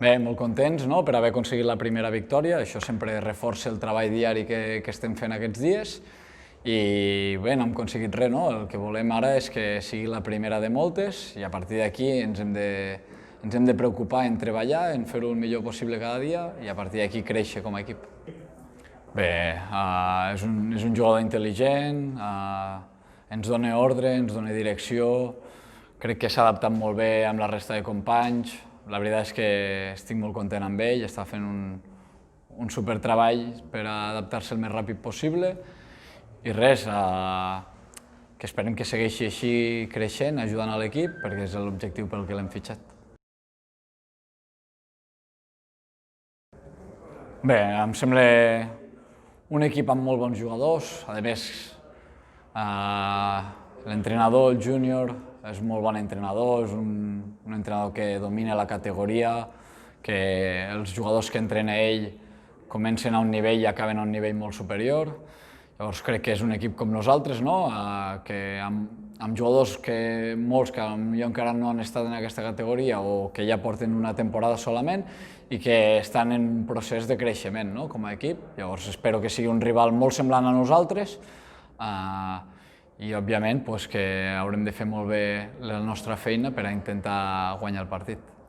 Bé, molt contents per haver aconseguit la primera victòria, això sempre reforça el treball diari que estem fent aquests dies i bé, no hem aconseguit res, el que volem ara és que sigui la primera de moltes i a partir d'aquí ens hem de preocupar en treballar, en fer-ho el millor possible cada dia i a partir d'aquí créixer com a equip. Bé, és un jugador intel·ligent, ens dona ordre, ens dona direcció, crec que s'ha adaptat molt bé amb la resta de companys. La veritat és que estic molt content amb ell, està fent un supertreball per adaptar-se el més ràpid possible i res, que esperem que segueixi així creixent, ajudant a l'equip, perquè és l'objectiu pel que l'hem fitxat. Bé, em sembla un equip amb molt bons jugadors, a més l'entrenador, el júnior, és molt bon entrenador, és un entrenador que domina la categoria, que els jugadors que entrena ell comencen a un nivell i acaben a un nivell molt superior. Llavors crec que és un equip com nosaltres, que amb jugadors que molts que potser encara no han estat en aquesta categoria o que ja porten una temporada solament i que estan en un procés de creixement com a equip. Llavors espero que sigui un rival molt semblant a nosaltres i òbviament que haurem de fer molt bé la nostra feina per a intentar guanyar el partit.